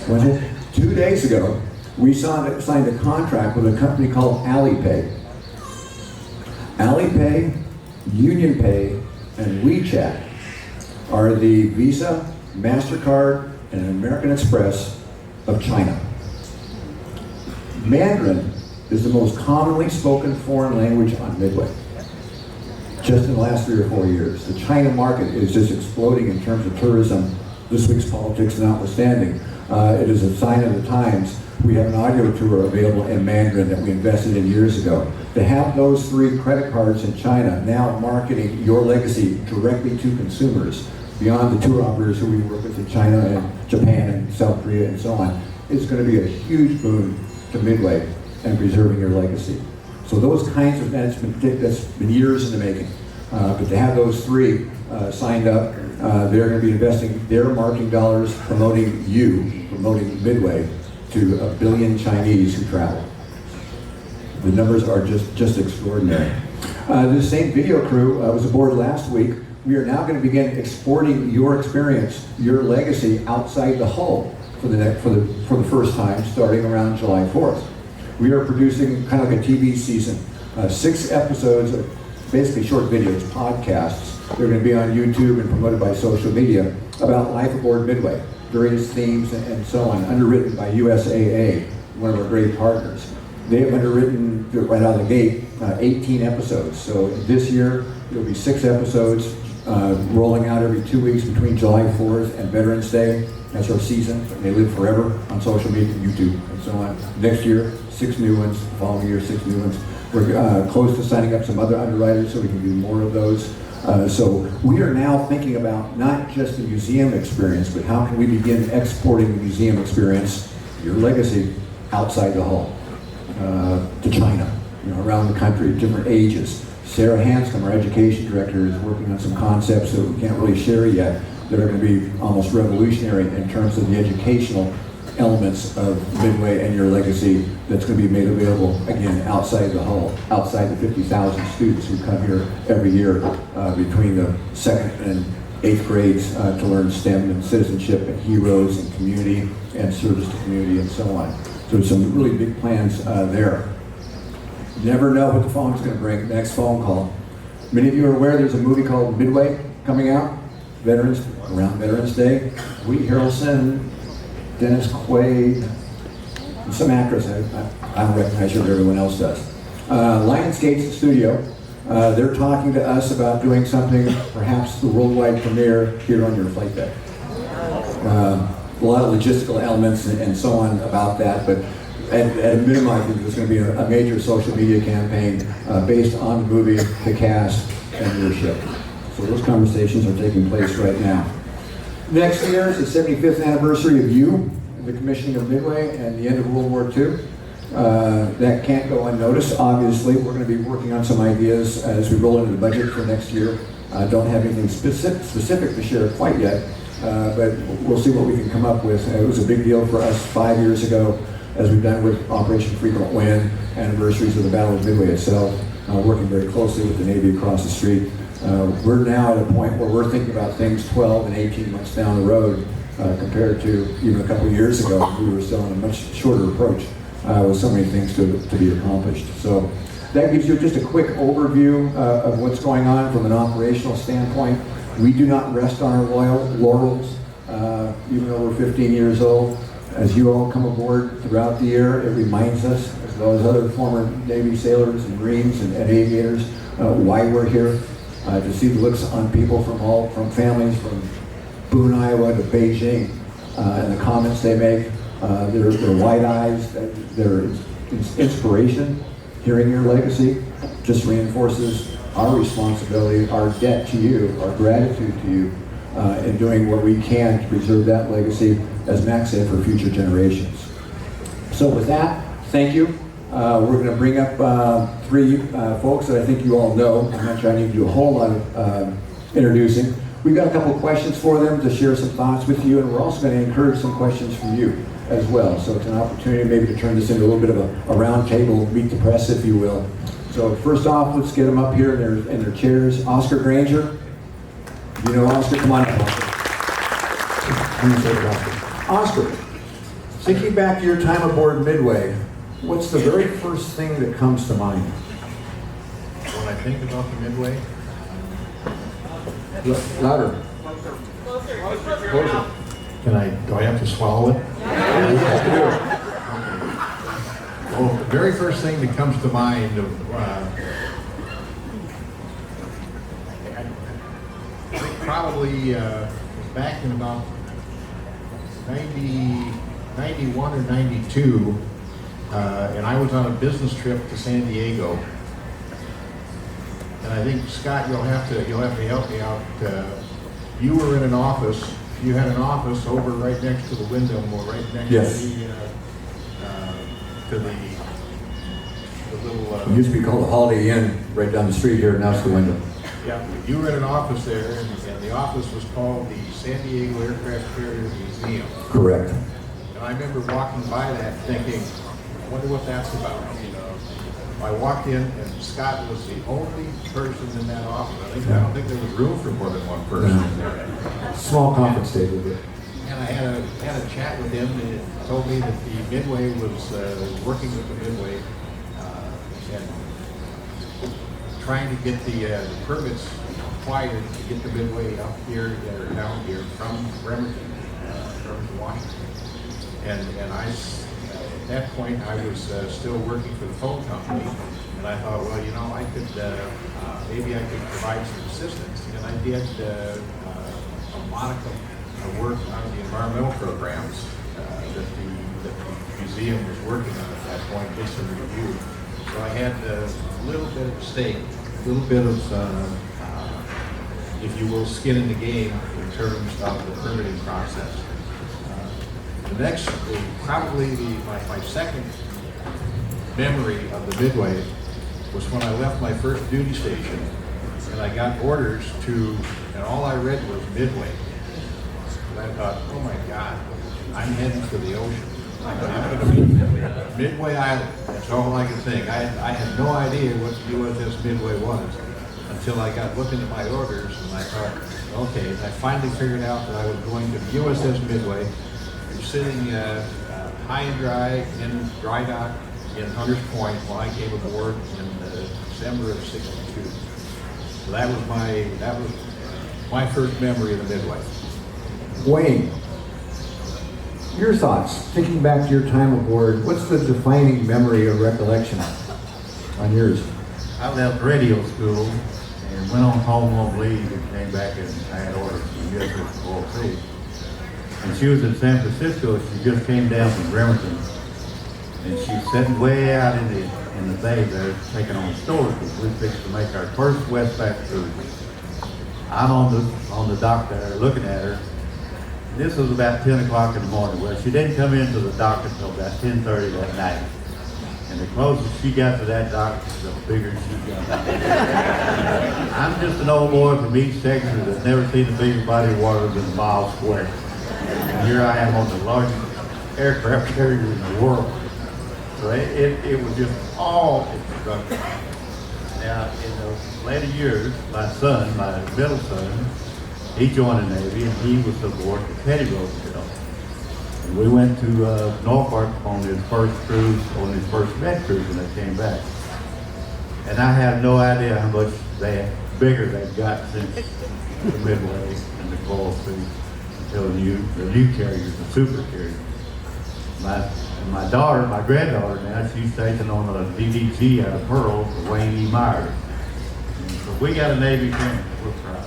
Was it? 2 days ago, we signed a contract with a company called Alipay. Alipay, UnionPay, and WeChat are the Visa, MasterCard, and American Express of China. Mandarin is the most commonly spoken foreign language on Midway. Just in the last 3 or 4 years. The China market is just exploding in terms of tourism, this week's politics notwithstanding. It is a sign of the times. We have an audio tour available in Mandarin that we invested in years ago. To have those 3 credit cards in China now marketing your legacy directly to consumers, beyond the tour operators who we work with in China and Japan and South Korea and so on, it's going to be a huge boon to Midway and preserving your legacy. So those kinds of, that's been years in the making. But to have those 3 signed up, they're going to be investing their marketing dollars promoting Midway to 1 billion Chinese who travel. The numbers are just extraordinary. This same video crew was aboard last week. We are now going to begin exporting your experience, your legacy outside the hull for the first time, starting around July 4th. We are producing kind of like a TV season, 6 episodes of basically short videos, podcasts. They're going to be on YouTube and promoted by social media about life aboard Midway, various themes and so on, underwritten by USAA, one of our great partners. They have underwritten, right out of the gate, 18 episodes. So this year, there'll be 6 episodes rolling out every 2 weeks between July 4th and Veterans Day. That's our season. They live forever on social media, YouTube, and so on. Next year, 6 new ones. The following year, 6 new ones. We're close to signing up some other underwriters so we can do more of those. So we are now thinking about not just the museum experience, but how can we begin exporting the museum experience, your legacy, outside the hull, to China, around the country, different ages. Sarah Hanscom, our education director, is working on some concepts that we can't really share yet that are going to be almost revolutionary in terms of the educational elements of Midway and your legacy that's going to be made available, again, outside the hull, outside the 50,000 students who come here every year between the 2nd and 8th grades to learn STEM and citizenship and heroes and community and service to community and so on. So there's some really big plans there. You never know what the phone's going to bring, the next phone call. Many of you are aware there's a movie called Midway coming out, around Veterans Day. Wheat Harrelson, Dennis Quaid, and some actress I don't recognize her, but everyone else does. Lionsgate Studio, they're talking to us about doing something, perhaps the worldwide premiere here on your flight deck. A lot of logistical elements and so on about that, but at a minimum, I think there's going to be a major social media campaign based on the movie, the cast, and your ship. So those conversations are taking place right now. Next year is the 75th anniversary of the commissioning of Midway, and the end of World War II. That can't go unnoticed. Obviously, we're going to be working on some ideas as we roll into the budget for next year. Don't have anything specific to share quite yet, but we'll see what we can come up with. It was a big deal for us 5 years ago, as we've done with Operation Frequent Wind, anniversaries of the Battle of Midway itself, working very closely with the Navy across the street. We're now at a point where we're thinking about things 12 and 18 months down the road, compared to even a couple of years ago. We were still on a much shorter approach with so many things to be accomplished. So that gives you just a quick overview of what's going on from an operational standpoint. We do not rest on our laurels, even though we're 15 years old. As you all come aboard throughout the year, it reminds us, as well as other former Navy sailors and Marines and aviators, why we're here. To see the looks on people from families from Boone, Iowa to Beijing, and the comments they make, their wide eyes, their inspiration, hearing your legacy, just reinforces our responsibility, our debt to you, our gratitude to you, in doing what we can to preserve that legacy, as Max said, for future generations. So with that, thank you. We're going to bring up 3 folks that I think you all know. I'm not trying to do a whole lot of introducing. We've got a couple of questions for them to share some thoughts with you, and we're also going to encourage some questions from you as well. So it's an opportunity maybe to turn this into a little bit of a round table, meet the press, if you will. So first off, let's get them up here in their chairs. Oscar Granger. You know Oscar? Come on up, Oscar. Oscar, Thinking back to your time aboard Midway, what's the very first thing that comes to mind? When I think about the Midway, Louder. closer. Do I have to swallow it? Well, the very first thing that comes to mind probably back in about 91 or 92, and I was on a business trip to San Diego. And I think, Scott, you'll have to help me out. You were in an office. You had an office over right next to the window, or right next Yes. to the little. It used to be called the Holiday Inn right down the street here, now it's the window. Yeah, you were in an office there, and the office was called the San Diego Aircraft Carrier Museum. Correct. And I remember walking by that thinking, I wonder what that's about, you know. I walked in and Scott was the only person in that office. I don't think there was room for more than one person in there. Small conference table. And I had a chat with him, and he told me that the Midway was working with the Midway and trying to get the permits required to get the Midway up here or down here from Bremerton, Washington. And at that point, I was still working for the phone company, and I thought, well, you know, I could maybe I could provide some assistance. And I did a modicum of work on the environmental programs that the museum was working on at that point, did some review. So I had a little bit of stake, a little bit of, if you will, skin in the game in terms of the permitting process. Probably my second memory of the Midway was when I left my first duty station, and I got orders to, and all I read was Midway. And I thought, oh my God, I'm heading for the ocean. I'm going to be Midway Island. That's all I could think. I had no idea what the USS Midway was until I got looking at my orders, and I thought, okay, I finally figured out that I was going to the USS Midway, sitting high and dry in dry dock in Hunters Point when I came aboard in December of '62. So that was my first memory of the Midway. Wayne, your thoughts, thinking back to your time aboard, what's the defining memory or recollection on yours? I left radio school and went on home on leave and came back and I had orders from USS Royal Sea. And she was in San Francisco. She just came down from Bremerton, and she's sitting way out in the bay there, taking on stores because we fixed to make our first Westpac cruise. I'm on the dock there, looking at her. And this was about 10 o'clock in the morning. Well, she didn't come into the dock until about 10:30 that night. And the closest she got to that dock, the bigger she got. I'm just an old boy from East Texas that's never seen a bigger body of water than a mile square. And here I am on the largest aircraft carrier in the world. So it was just all instructive. Now, in the later years, my middle son, he joined the Navy and he was aboard the Petty Roosevelt. And we went to Norfolk on his first cruise, on his first med cruise when they came back. And I have no idea how much bigger they've got since the Midway and the Coral Sea. The new carriers, the super carriers. My daughter, my granddaughter now, she's stationed on a DDG out of Pearl for Wayne E. Myers. And so we got a Navy family, we're proud.